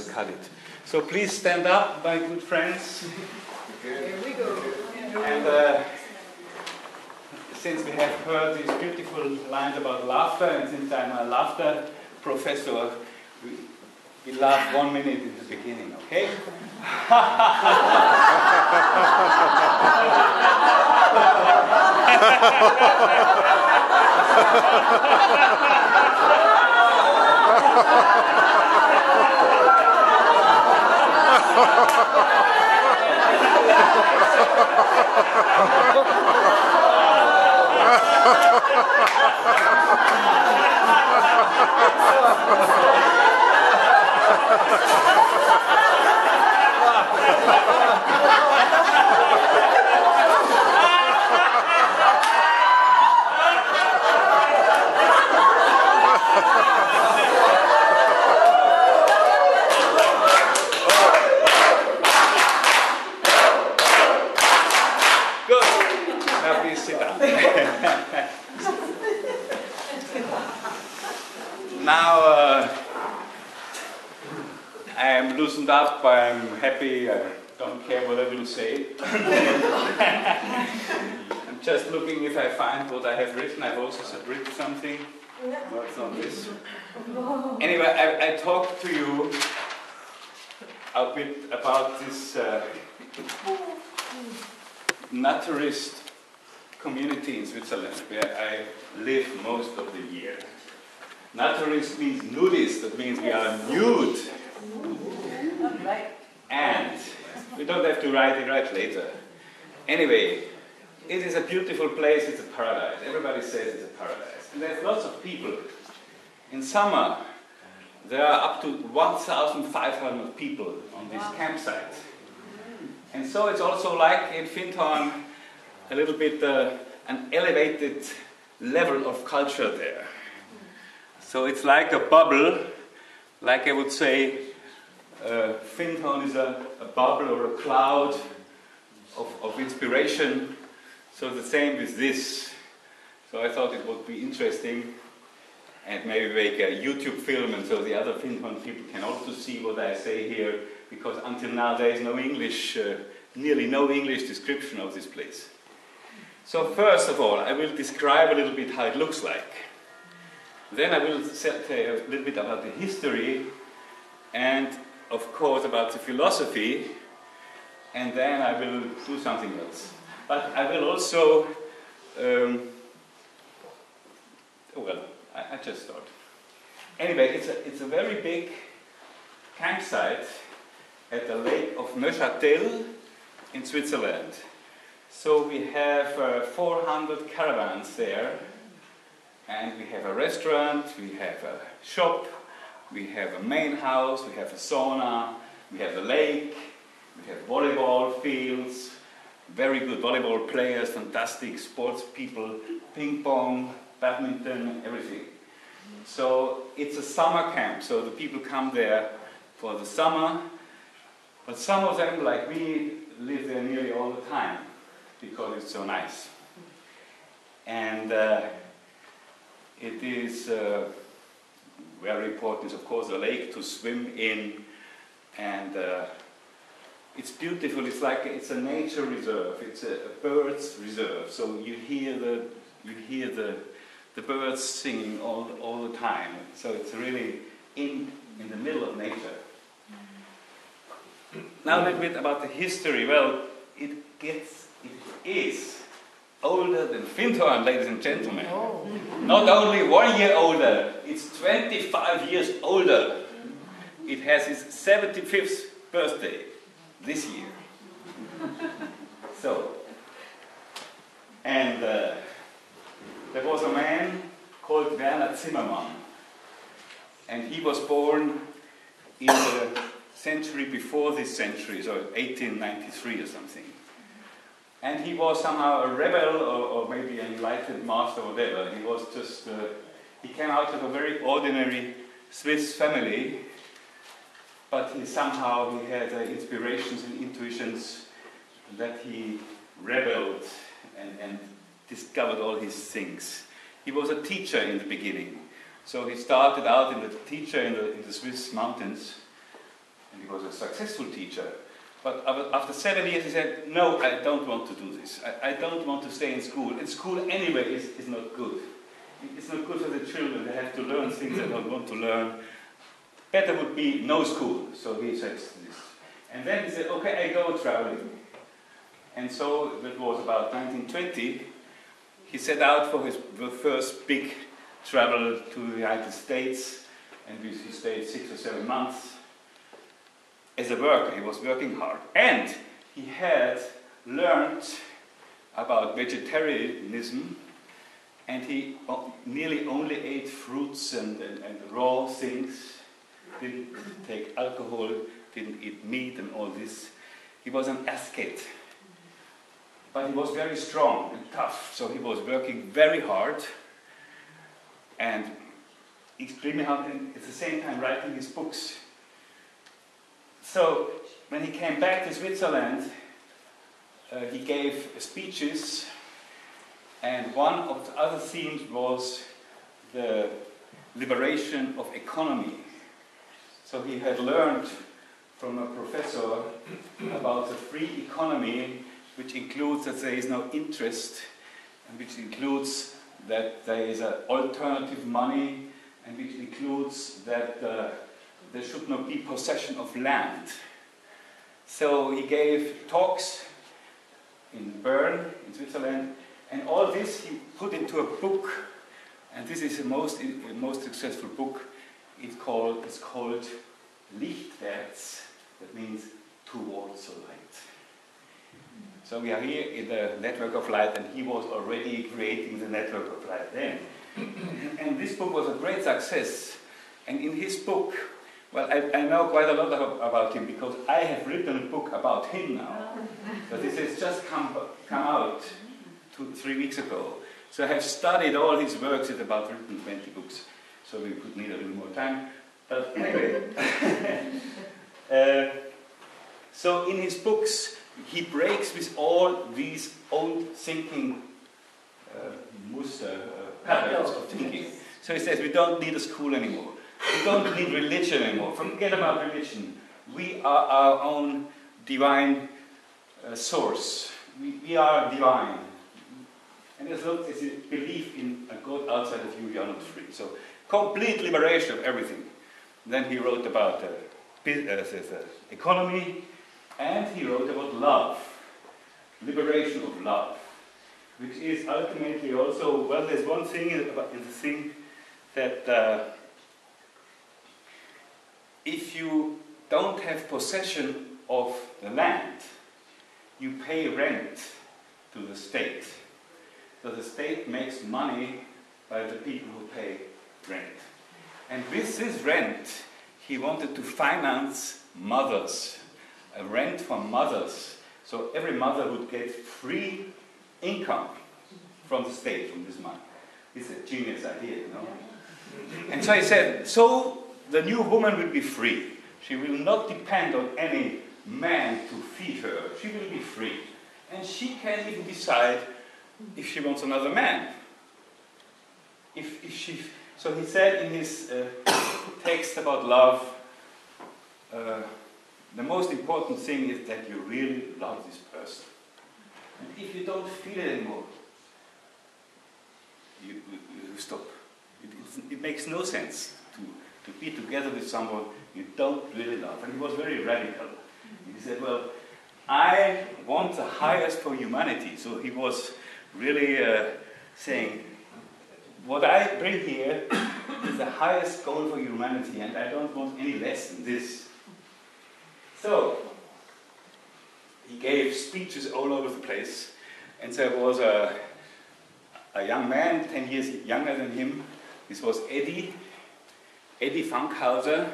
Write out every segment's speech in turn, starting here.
Cut it. So please stand up, my good friends. Here we go. And since we have heard these beautiful lines about laughter, and since I'm a laughter professor, we laugh 1 minute in the beginning, okay? Now I am loosened up, I'm happy, I don't care what I will say. I'm just looking if I find what I have written. I've also written something. No, it's not this. Anyway, I talked to you a bit about this naturist community in Switzerland, where I live most of the year. Naturist means nudist, that means we are nude. And we don't have to write it later. Anyway, it is a beautiful place, it's a paradise. Everybody says it's a paradise. And there's lots of people. In summer, there are up to 1,500 people on this campsite. And so it's also like in Findhorn, a little bit an elevated level of culture there. So it's like a bubble, like I would say, Findhorn is a bubble or a cloud of inspiration. So the same with this. So I thought it would be interesting and maybe make a YouTube film, and so the other Findhorn people can also see what I say here, because until now there is no English, nearly no English description of this place. So first of all, I will describe a little bit how it looks like. Then I will say a little bit about the history, and of course about the philosophy, and then I will do something else. But I will also, I just start. Anyway, it's a very big campsite at the lake of Thielle in Switzerland. So we have 400 caravans there, and we have a restaurant, we have a shop, we have a main house, we have a sauna, we have a lake, we have volleyball fields, very good volleyball players, fantastic sports people, ping pong, badminton, everything. So it's a summer camp, so the people come there for the summer, but some of them, like me, live there nearly all the time because it's so nice. And it is very important, of course, a lake to swim in, and it's beautiful. It's like it's a nature reserve. It's a birds reserve. So you hear the birds singing all the time. So it's really in the middle of nature. Now a little bit about the history. Well, it is older than Findhorn, ladies and gentlemen. Oh. Not only 1 year older, it's 25 years older. It has its 75th birthday this year. So, and there was a man called Zimmermann, and he was born in the century before this century, so 1893 or something. And he was somehow a rebel, or maybe an enlightened master, or whatever. He was just, he came out of a very ordinary Swiss family, but he had inspirations and intuitions that he rebelled and discovered all his things. He was a teacher in the beginning. So he started out in the teacher in the Swiss mountains, a successful teacher. But after 7 years he said, no, I don't want to do this. I don't want to stay in school. And school anyway is not good. It's not good for the children. They have to learn things they don't want to learn. Better would be no school. So he said this. And then he said, okay, I go traveling. And so that was about 1920. He set out for his first big travel to the United States. And he stayed 6 or 7 months. As a worker, he was working hard. And he had learned about vegetarianism, and he nearly only ate fruits and raw things, didn't take alcohol, didn't eat meat and all this. He was an ascete. But he was very strong and tough, so he was working very hard and extremely hard, and at the same time writing his books. So, when he came back to Switzerland, he gave speeches, and one of the other themes was the liberation of economy. So he had learned from a professor about the free economy, which includes that there is no interest, and which includes that there is an alternative money, and which includes that there should not be possession of land. So he gave talks in Bern, in Switzerland, and all this he put into a book, and this is the most successful book. It's called Lichtwärts, that means towards the light. So we are here in the network of light, and he was already creating the network of light then. And this book was a great success, and in his book, well, I know quite a lot about him because I have written a book about him now. But this has just come out 3 weeks ago. So I have studied all his works. It's about written 20 books, so we would need a little more time. But anyway, so in his books, he breaks with all these old thinking patterns of thinking. So he says we don't need a school anymore. We don't need religion anymore. Forget about religion. We are our own divine source. We are divine. And as long as you believe in a God outside of you, you are not free. So complete liberation of everything. Then he wrote about economy, and he wrote about love. Liberation of love. Which is ultimately also, well, there's one thing about the thing that if you don't have possession of the land, you pay rent to the state. So the state makes money by the people who pay rent. And with this rent, he wanted to finance mothers, a rent for mothers. So every mother would get free income from the state, from this money. It's a genius idea, you know. And so he said, so the new woman will be free. She will not depend on any man to feed her. She will be free. And she can even decide if she wants another man. So he said in his text about love, the most important thing is that you really love this person. And if you don't feel it anymore, you stop. It makes no sense to be together with someone you don't really love. And he was very radical. He said, well, I want the highest for humanity. So he was really saying, what I bring here is the highest goal for humanity, and I don't want any less than this. So he gave speeches all over the place, and there was a young man, 10 years younger than him. This was Eddie Funkhauser,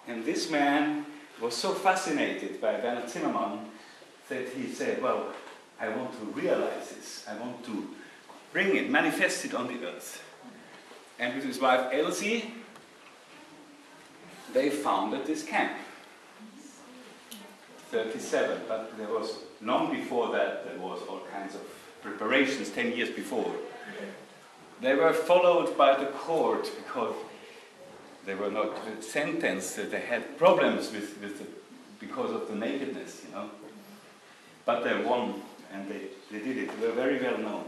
and this man was so fascinated by Werner Zimmermann that he said, well, I want to realize this. I want to bring it, manifest it on the earth. And with his wife Elsie, they founded this camp. 37, but there was, long before that, there was all kinds of preparations 10 years before. They were followed by the court because they were not sentenced. They had problems with because of the nakedness, you know. But they won, and they did it. They were very well known.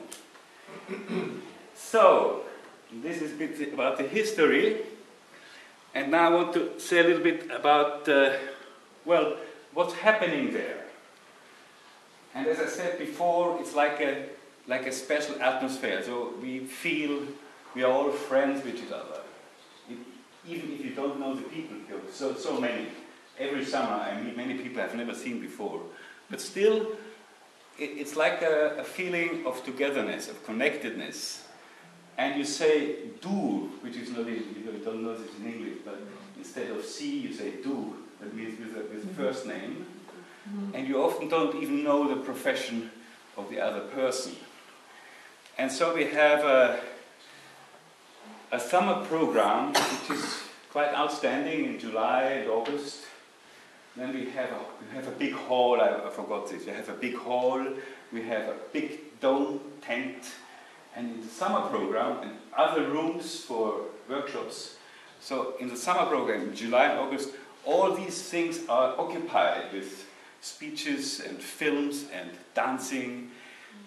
So, this is a bit about the history. And now I want to say a little bit about, well, what's happening there. And as I said before, it's like a special atmosphere. So we feel we are all friends with each other. Even if you don't know the people, so many. Every summer I meet many people I've never seen before. But still, it's like a feeling of togetherness, of connectedness. And you say du, which is not, you don't know this in English, but instead of si, you say du. That means with the first name. And you often don't even know the profession of the other person. And so we have a summer program which is quite outstanding in July and August. Then we have a big hall. I forgot this. We have a big hall. We have a big dome tent, and in the summer program and other rooms for workshops. So in the summer program in July and August, all these things are occupied with speeches and films and dancing.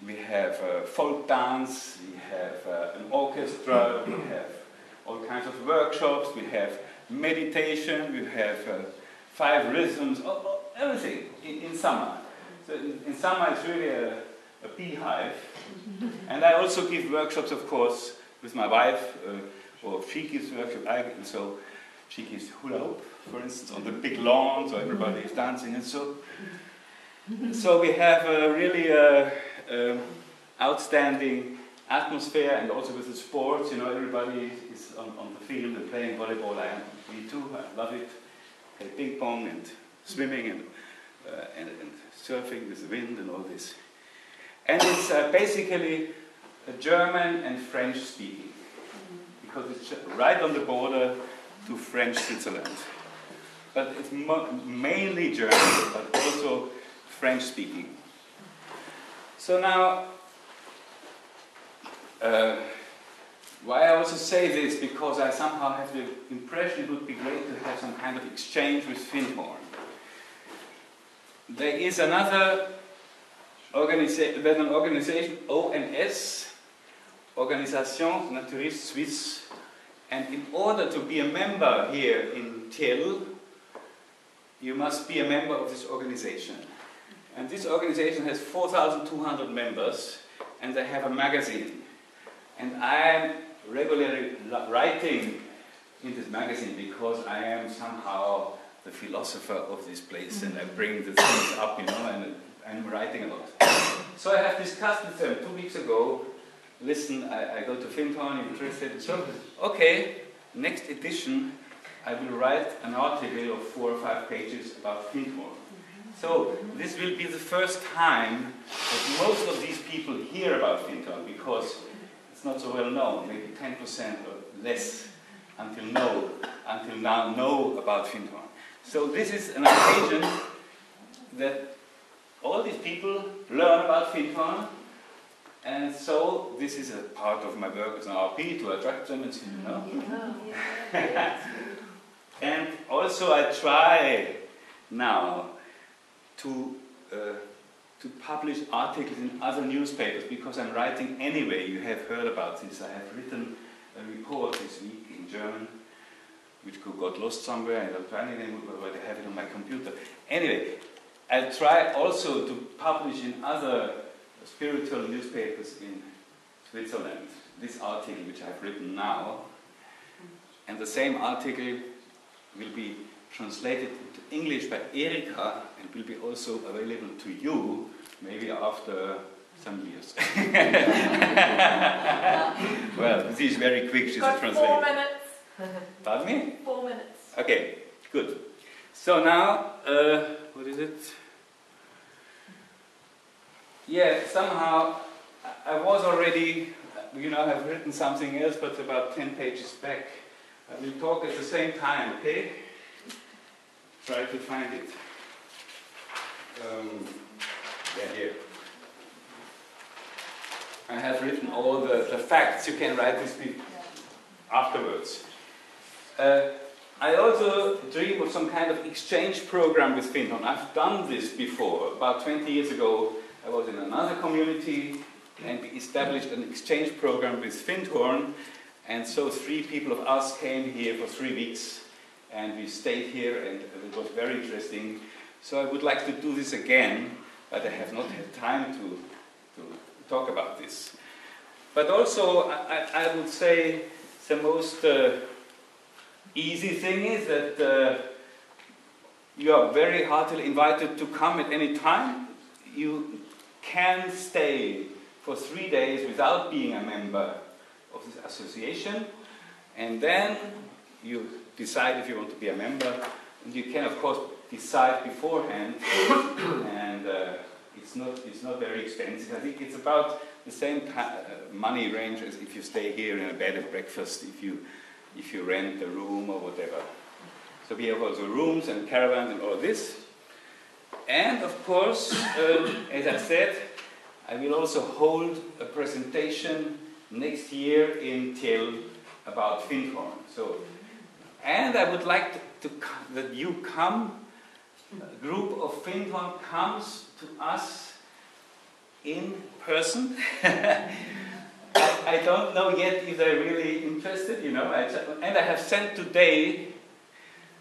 We have folk dance. We have an orchestra. We have all kinds of workshops. We have meditation. We have 5 rhythms, everything in summer. So in summer it's really a beehive. And I also give workshops, of course, with my wife, or she gives workshops, and so she gives hula hoop, for instance, on the big lawn, so everybody is dancing, and so we have a really outstanding atmosphere, and also with the sports, you know, everybody is on the field and playing volleyball. Me too, I love it. Ping pong and swimming and surfing with the wind and all this. And it's basically a German and French speaking, because it's right on the border to French Switzerland. But it's mainly German, but also French speaking. So now, why I also say this, because I somehow have the impression it would be great to have some kind of exchange with Findhorn. There is another organization, ONS, Organisation Naturiste Suisse, and in order to be a member here in Thielle, you must be a member of this organization. And this organization has 4,200 members, and they have a magazine. And I am regularly writing in this magazine because I am somehow the philosopher of this place, and I bring the things up, you know, and I'm writing a lot. So I have discussed with them 2 weeks ago. Listen, I go to Findhorn, you're interested. So, okay, next edition I will write an article of 4 or 5 pages about Findhorn. So this will be the first time that most of these people hear about Findhorn, because it's not so well known. Maybe 10% or less until now know about Findhorn. So this is an occasion that all these people learn about Findhorn, and so this is a part of my work as an RP to attract them, and you know. And also I try now to publish articles in other newspapers, because I'm writing anyway. You have heard about this. I have written a report this week in German, which got lost somewhere. I don't find it anymore, but I have it on my computer. Anyway, I try also to publish in other spiritual newspapers in Switzerland this article which I've written now, and the same article will be translated into English by Erika and will be also available to you maybe after some years. Well, this is very quick, she's a translator. 4 minutes. Pardon me? 4 minutes. Okay, good. So now, what is it? Yeah, somehow I was already, you know, I've written something else, but about 10 pages back. I will talk at the same time, okay? Try to find it. Yeah, here. I have written all the facts. You can write this afterwards. I also dream of some kind of exchange program with Findhorn. I've done this before. About 20 years ago, I was in another community and we established an exchange program with Findhorn. And so 3 people of us came here for 3 weeks and we stayed here and it was very interesting. So I would like to do this again, but I have not had time to talk about this. But also, I would say the most easy thing is that you are very heartily invited to come at any time. You can stay for 3 days without being a member of this association, and then you decide if you want to be a member, and you can of course decide beforehand, and it's not very expensive. I think it's about the same money range as if you stay here in a bed and breakfast, if you rent a room or whatever. So we have also rooms and caravans and all this. And of course, as I said, I will also hold a presentation next year in Thielle about Findhorn. So, and I would like that you come, a group of Findhorn comes to us in person. I don't know yet if they're really interested, you know. And I have sent today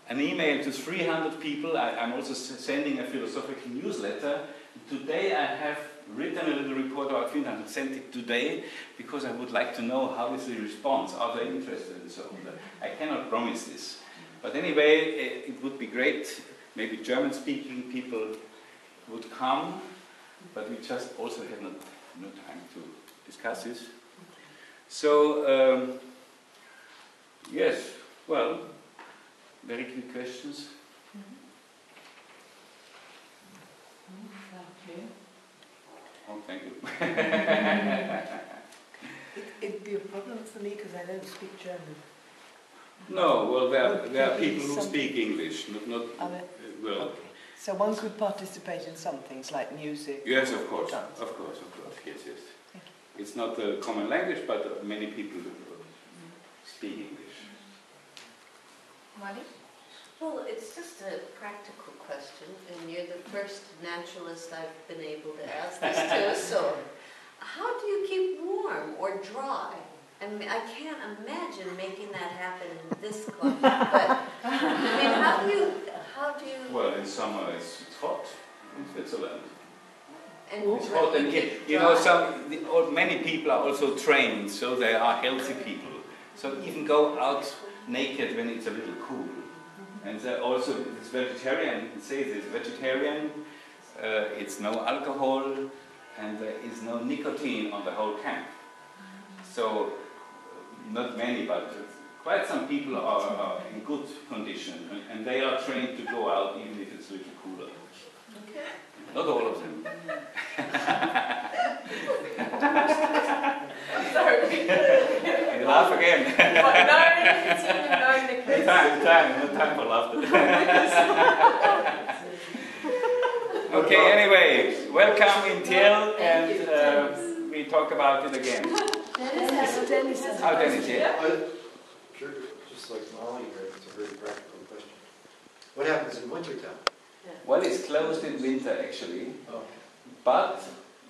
an email to 300 people. I'm also sending a philosophical newsletter. Today I have written a little report about Findhorn and sent it today because I would like to know how is the response, are they interested and so on. I cannot promise this. But anyway, it would be great, maybe German-speaking people would come, but we just also have no time to discuss this. So, yes, well, very quick questions. Oh, thank you. It'd be a problem for me because I don't speak German. No, well, there are people who speak English, not well. Okay. So one could participate in some things like music. Yes, of course, of course, yes, yes. It's not a common language, but many people speak English. Molly? Well, it's just a practical question, and you're the first naturalist I've been able to ask this to, so how do you keep warm or dry? I mean, I can't imagine making that happen in this climate, but I mean, how do you... Well, in summer it's hot in Switzerland. And it's hot, and you know, many people are also trained, so they are healthy people. So even go out naked when it's a little cool. And also, it's vegetarian. It says it's vegetarian. It's no alcohol, and there is no nicotine on the whole camp. So, not many, but quite some people are in good condition, and they are trained to go out even if it's a little cooler. Okay. Not all of them. Sorry. You laugh again. No time for laughter. Okay, anyway, welcome in Thielle, and we talk about it again. Dennis. Oh, Dennis, yeah. Sure, just like Molly here, it's a very practical question. What happens in wintertime? Well, it's closed in winter actually, Oh. but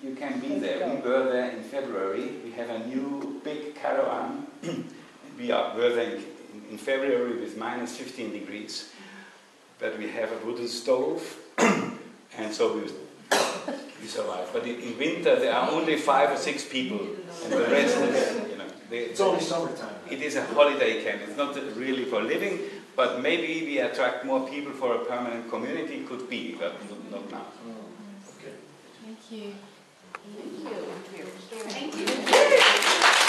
you can be there. We were there in February. We have a new big caravan. Were there in February with minus 15 degrees, but we have a wooden stove, and so we survive. But in winter there are only 5 or 6 people, and the rest is, you know. It's only summertime. It is a holiday camp. It's not really for living, but maybe we attract more people for a permanent community. Could be, but not now. Okay. Thank you. Thank you. Thank you.